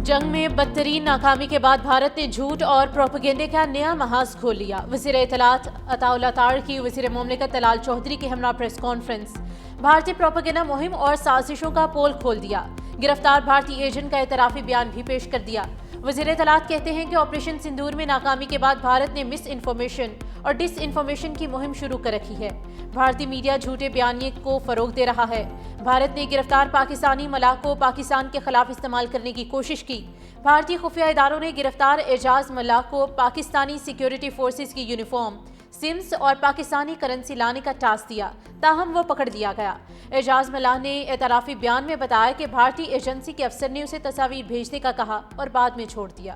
جنگ میں بدترین ناکامی کے بعد بھارت نے جھوٹ اور پروپیگنڈے کا نیا محاذ کھول لیا۔ وزیر اطلاعات عطا اللہ طاہر کی وزیر مملکت طلال چودھری کے ہمراہ پریس کانفرنس۔ بھارتی پروپیگنڈا مہم اور سازشوں کا پول کھول دیا۔ گرفتار بھارتی ایجنٹ کا اعترافی بیان بھی پیش کر دیا۔ وزیر اطلاعات کہتے ہیں کہ آپریشن سندور میں ناکامی کے بعد بھارت نے مس انفارمیشن اور ڈس انفارمیشن کی مہم شروع کر رکھی ہے۔ بھارتی میڈیا جھوٹے بیانیے کو فروغ دے رہا ہے۔ بھارت نے گرفتار پاکستانی ملاح کو پاکستان کے خلاف استعمال کرنے کی کوشش کی۔ بھارتی خفیہ اداروں نے گرفتار اعجاز ملاح کو پاکستانی سیکیورٹی فورسز کی یونیفارم، سمز اور پاکستانی کرنسی لانے کا ٹاسک دیا، تاہم وہ پکڑ لیا گیا۔ اعجاز ملاح نے اعترافی بیان میں بتایا کہ بھارتی ایجنسی کے افسر نے اسے تصاویر بھیجنے کا کہا اور بعد میں چھوڑ دیا۔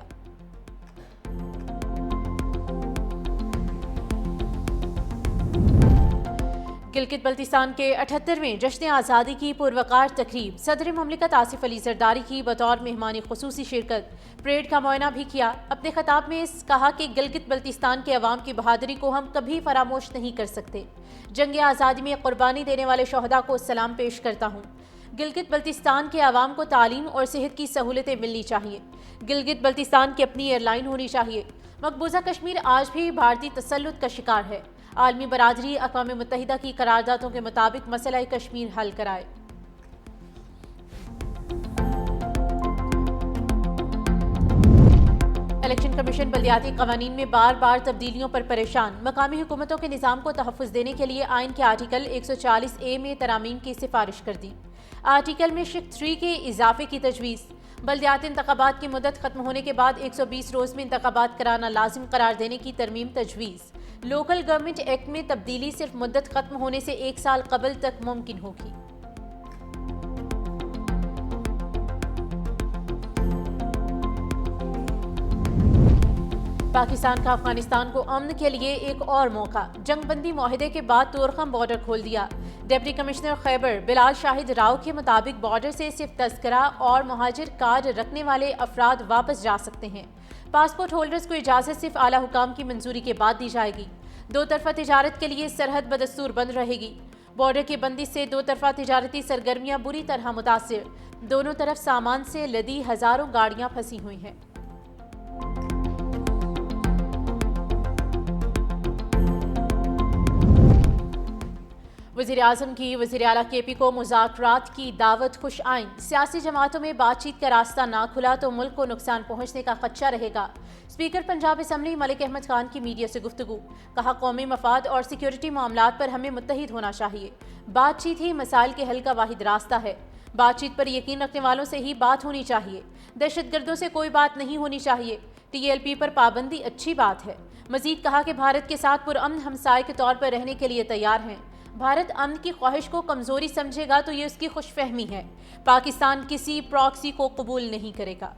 گلگت بلتستان کے 78ویں جشن آزادی کی پروقار تقریب، صدر مملکت آصف علی زرداری کی بطور مہمان خصوصی شرکت، پریڈ کا معائنہ بھی کیا۔ اپنے خطاب میں کہا کہ گلگت بلتستان کے عوام کی بہادری کو ہم کبھی فراموش نہیں کر سکتے۔ جنگ آزادی میں قربانی دینے والے شہداء کو سلام پیش کرتا ہوں۔ گلگت بلتستان کے عوام کو تعلیم اور صحت کی سہولتیں ملنی چاہیے۔ گلگت بلتستان کی اپنی ایئر لائن ہونی چاہیے۔ مقبوضہ کشمیر آج بھی بھارتی تسلط کا شکار ہے۔ عالمی برادری اقوام متحدہ کی قراردادوں کے مطابق مسئلہ کشمیر حل کرائے۔ الیکشن کمیشن بلدیاتی قوانین میں بار بار تبدیلیوں پر پریشان۔ مقامی حکومتوں کے نظام کو تحفظ دینے کے لیے آئین کے آرٹیکل 140A میں ترامیم کی سفارش کر دی۔ آرٹیکل میں شق 3 کے اضافے کی تجویز۔ بلدیاتی انتخابات کی مدت ختم ہونے کے بعد 120 روز میں انتخابات کرانا لازم قرار دینے کی ترمیم تجویز۔ لوکل گورنمنٹ ایکٹ میں تبدیلی صرف مدت ختم ہونے سے 1 سال قبل تک ممکن ہوگی۔ پاکستان کا افغانستان کو امن کے لیے ایک اور موقع، جنگ بندی معاہدے کے بعد تورخم بارڈر کھول دیا۔ ڈپٹی کمشنر خیبر بلال شاہد راؤ کے مطابق بارڈر سے صرف تذکرہ اور مہاجر کارڈ رکھنے والے افراد واپس جا سکتے ہیں۔ پاسپورٹ ہولڈرز کو اجازت صرف اعلیٰ حکام کی منظوری کے بعد دی جائے گی۔ دو طرفہ تجارت کے لیے سرحد بدستور بند رہے گی۔ بارڈر کی بندش سے دو طرفہ تجارتی سرگرمیاں بری طرح متاثر، دونوں طرف سامان سے لدی ہزاروں گاڑیاں پھنسی ہوئی ہیں۔ وزیر اعظم کی وزیر اعلیٰ کے پی کو مذاکرات کی دعوت خوش آئند۔ سیاسی جماعتوں میں بات چیت کا راستہ نہ کھلا تو ملک کو نقصان پہنچنے کا خدشہ رہے گا۔ اسپیکر پنجاب اسمبلی ملک احمد خان کی میڈیا سے گفتگو، کہا قومی مفاد اور سیکیورٹی معاملات پر ہمیں متحد ہونا چاہیے۔ بات چیت ہی مسائل کے حل کا واحد راستہ ہے۔ بات چیت پر یقین رکھنے والوں سے ہی بات ہونی چاہیے۔ دہشت گردوں سے کوئی بات نہیں ہونی چاہیے۔ TLP پر پابندی اچھی بات ہے۔ مزید کہا کہ بھارت کے ساتھ پرامن ہمسائے کے طور پر رہنے کے لیے تیار ہیں۔ بھارت امن کی خواہش کو کمزوری سمجھے گا تو یہ اس کی خوش فہمی ہے۔ پاکستان کسی پراکسی کو قبول نہیں کرے گا۔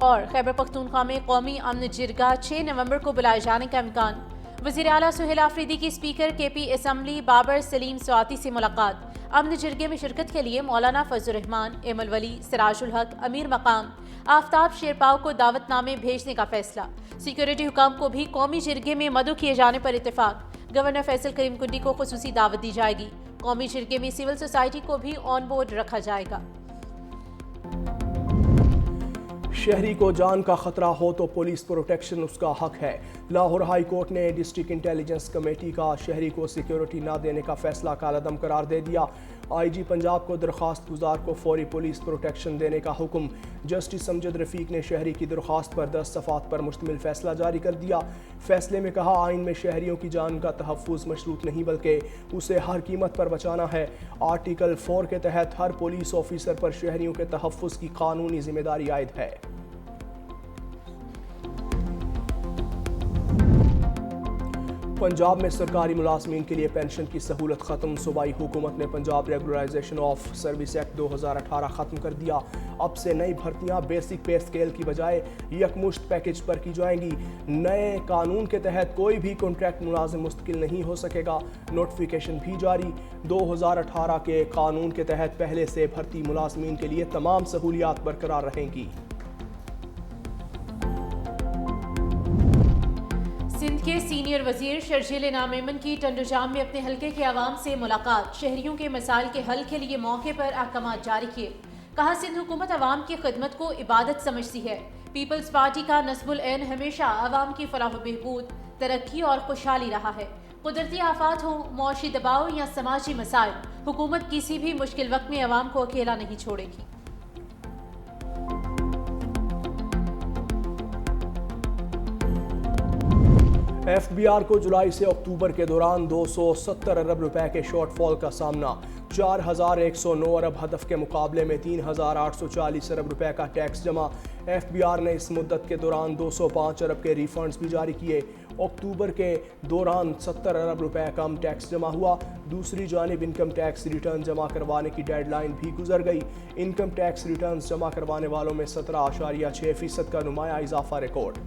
اور خیبر پختونخوا میں قومی امن جرگہ 6 نومبر کو بلائے جانے کا امکان۔ وزیر اعلیٰ سہیل آفریدی کی اسپیکر KP اسمبلی بابر سلیم سواتی سے ملاقات۔ امن جرگے میں شرکت کے لیے مولانا فضل الرحمان، ایمل ولی، سراج الحق، امیر مقام، آفتاب شیرپاؤ کو دعوت نامے بھیجنے کا فیصلہ۔ سیکیورٹی حکام کو بھی قومی جرگے میں مدعو کیے جانے پر اتفاق۔ گورنر فیصل کریم کنڈی کو خصوصی دعوت دی جائے گی۔ قومی جرگے میں سول سوسائٹی کو بھی آن بورڈ رکھا جائے گا۔ شہری کو جان کا خطرہ ہو تو پولیس پروٹیکشن اس کا حق ہے۔ لاہور ہائی کورٹ نے ڈسٹرکٹ انٹیلیجنس کمیٹی کا شہری کو سیکیورٹی نہ دینے کا فیصلہ کالعدم قرار دے دیا۔ IG پنجاب کو درخواست گزار کو فوری پولیس پروٹیکشن دینے کا حکم۔ جسٹس امجد رفیق نے شہری کی درخواست پر 10 صفحات پر مشتمل فیصلہ جاری کر دیا۔ فیصلے میں کہا آئین میں شہریوں کی جان کا تحفظ مشروط نہیں بلکہ اسے ہر قیمت پر بچانا ہے۔ آرٹیکل 4 کے تحت ہر پولیس آفیسر پر شہریوں کے تحفظ کی قانونی ذمہ داری عائد ہے۔ پنجاب میں سرکاری ملازمین کے لیے پینشن کی سہولت ختم۔ صوبائی حکومت نے Punjab regularisation of service act 2018 ختم کر دیا۔ اب سے نئی بھرتیاں بیسک پے اسکیل کی بجائے یکمشت پیکج پر کی جائیں گی۔ نئے قانون کے تحت کوئی بھی کانٹریکٹ ملازم مستقل نہیں ہو سکے گا۔ نوٹیفیکیشن بھی جاری۔ 2018 کے قانون کے تحت پہلے سے بھرتی ملازمین کے لیے تمام سہولیات برقرار رہیں گی۔ سندھ کے سینئر سینئر وزیر شرجیل انعام ایمن کی ٹنڈو جام میں اپنے حلقے کے عوام سے ملاقات، شہریوں کے مسائل کے حل کے لیے موقع پر احکامات جاری کیے۔ کہا سندھ حکومت عوام کی خدمت کو عبادت سمجھتی ہے۔ پیپلز پارٹی کا نصب العین ہمیشہ عوام کی فلاح و بہبود، ترقی اور خوشحالی رہا ہے۔ قدرتی آفات ہوں، معاشی دباؤ یا سماجی مسائل، حکومت کسی بھی مشکل وقت میں عوام کو اکیلا نہیں چھوڑے گی۔ ایف بی آر کو جولائی سے اکتوبر کے دوران 270 ارب روپے کے شارٹ فال کا سامنا، 4109 ارب ہدف کے مقابلے میں 3840 ارب روپے کا ٹیکس جمع۔ ایف بی آر نے اس مدت کے دوران 205 ارب کے ری فنڈز بھی جاری کیے۔ اکتوبر کے دوران 70 ارب روپے کم ٹیکس جمع ہوا۔ دوسری جانب انکم ٹیکس ریٹرن جمع کروانے کی ڈیڈ لائن بھی گزر گئی۔ انکم ٹیکس ریٹرنز جمع کروانے والوں میں 17.6% کا نمایاں اضافہ ریکارڈ۔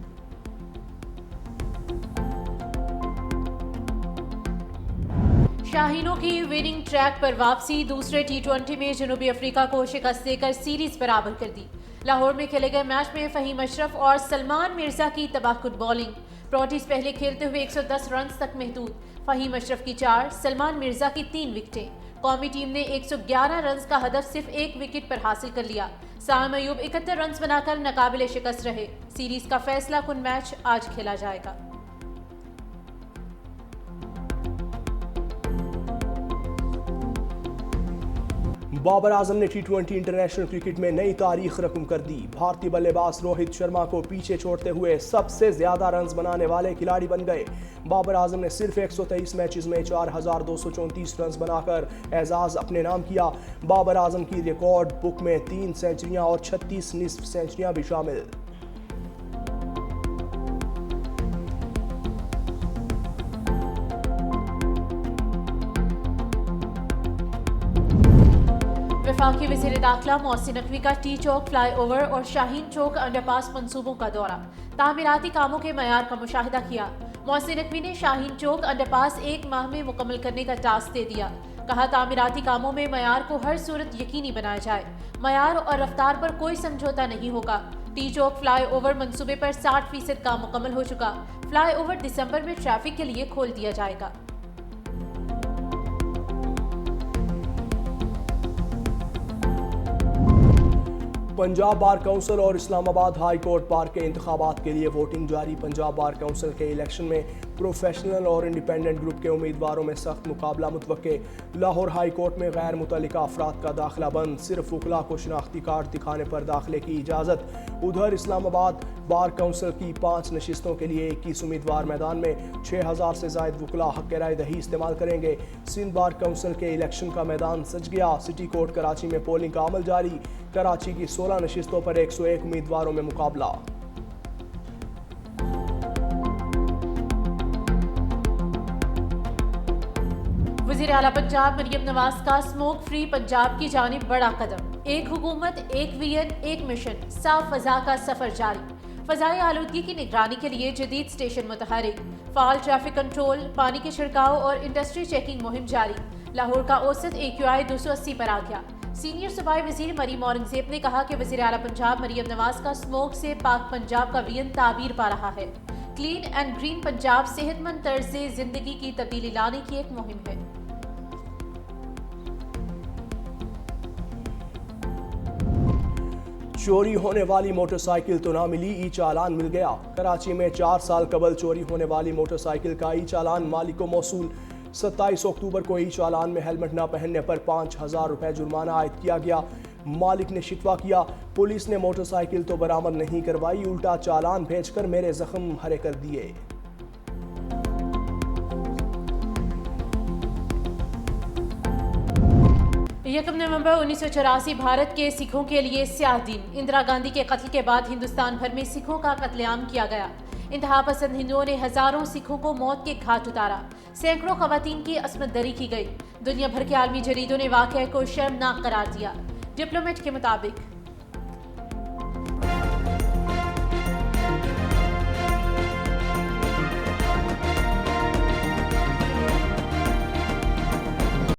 شاہینوں کی وننگ ٹریک پر واپسی، دوسرے T20 میں جنوبی افریقہ کو شکست دے کر سیریز برابر کر دی۔ لاہور میں کھیلے گئے میچ میں فہیم اشرف اور سلمان مرزا کی تباہ کن بولنگ، پروٹیز پہلے کھیلتے ہوئے 110 رنز تک محدود، فہیم اشرف کی 4، سلمان مرزا کی 3 وکٹیں۔ قومی ٹیم نے 111 رنز کا ہدف صرف 1 وکٹ پر حاصل کر لیا۔ سام ایوب 71 رنز بنا کر ناقابل شکست رہے۔ سیریز کا فیصلہ کن میچ آج کھیلا جائے گا۔ بابر اعظم نے T20 انٹرنیشنل کرکٹ میں نئی تاریخ رقم کر دی۔ بھارتی بلے باز روہت شرما کو پیچھے چھوڑتے ہوئے سب سے زیادہ رنز بنانے والے کھلاڑی بن گئے۔ بابر اعظم نے صرف 123 میچز میں 4234 رنز بنا کر اعزاز اپنے نام کیا۔ بابر اعظم کی ریکارڈ بک میں 3 سینچریاں اور 36 نصف سینچریاں بھی شامل۔ وفاقی وزیر داخلہ محسن نقوی کا ٹی چوک فلائی اوور اور شاہین چوک انڈر پاس منصوبوں کا دورہ، تعمیراتی کاموں کے معیار کا مشاہدہ کیا۔ محسن نقوی نے شاہین چوک انڈر پاس 1 ماہ میں مکمل کرنے کا ٹاسک دے دیا۔ کہا تعمیراتی کاموں میں معیار کو ہر صورت یقینی بنایا جائے، معیار اور رفتار پر کوئی سمجھوتہ نہیں ہوگا۔ ٹی چوک فلائی اوور منصوبے پر 60% کام مکمل ہو چکا۔ فلائی اوور دسمبر میں ٹریفک کے لیے کھول دیا جائے گا۔ پنجاب بار کونسل اور اسلام آباد ہائی کورٹ بار کے انتخابات کے لیے ووٹنگ جاری۔ پنجاب بار کونسل کے الیکشن میں پروفیشنل اور انڈیپینڈنٹ گروپ کے امیدواروں میں سخت مقابلہ متوقع۔ لاہور ہائی کورٹ میں غیر متعلقہ افراد کا داخلہ بند، صرف وکلاء کو شناختی کارڈ دکھانے پر داخلے کی اجازت۔ ادھر اسلام آباد بار کونسل کی 5 نشستوں کے لیے 21 امیدوار میدان میں، 6000 سے زائد وکلاء حق رائے دہی استعمال کریں گے۔ سندھ بار کونسل کے الیکشن کا میدان سج گیا۔ سٹی کورٹ کراچی میں پولنگ کا عمل جاری۔ کراچی کی 16 نشستوں پر 101 امیدواروں میں مقابلہ۔ وزیر اعلیٰ پنجاب مریم نواز کا اسموک فری پنجاب کی جانب بڑا قدم، ایک حکومت، ایک ویژن، ایک مشن، صاف فضا کا سفر جاری۔ فضائی آلودگی کی نگرانی کے لیے جدید اسٹیشن متحرک، فعال ٹریفک کنٹرول، پانی کے چھڑکاؤ اور انڈسٹری چیکنگ مہم جاری۔ لاہور کا اوسط AQI 280 پر آ گیا۔ سینئر صوبائی وزیر مریم اورنگزیب نے کہا کہ وزیر اعلیٰ پنجاب مریم نواز کا اسموک سے پاک پنجاب کا ویژن تعبیر پا رہا ہے۔ کلین اینڈ گرین پنجاب صحت مند طرز زندگی کی تبدیلی لانے کی ایک مہم ہے۔ چوری ہونے والی موٹر سائیکل تو نہ ملی، ای چالان مل گیا۔ کراچی میں 4 سال قبل چوری ہونے والی موٹر سائیکل کا ای چالان مالک کو موصول۔ 27 اکتوبر کو ای چالان میں ہیلمٹ نہ پہننے پر 5000 روپے جرمانہ عائد کیا گیا۔ مالک نے شکوہ کیا، پولیس نے موٹر سائیکل تو برآمد نہیں کروائی، الٹا چالان بھیج کر میرے زخم ہرے کر دیے۔ 1 نومبر 1984 بھارت کے سکھوں کے لیے سیاہ دن۔ اندرا گاندھی کے قتل کے بعد ہندوستان بھر میں سکھوں کا قتل عام کیا گیا۔ انتہا پسند ہندوؤں نے ہزاروں سکھوں کو موت کے گھاٹ اتارا، سینکڑوں خواتین کی عصمت دری کی گئی۔ دنیا بھر کے عالمی جریدوں نے واقعے کو شرمناک قرار دیا۔ ڈپلومیٹ کے مطابق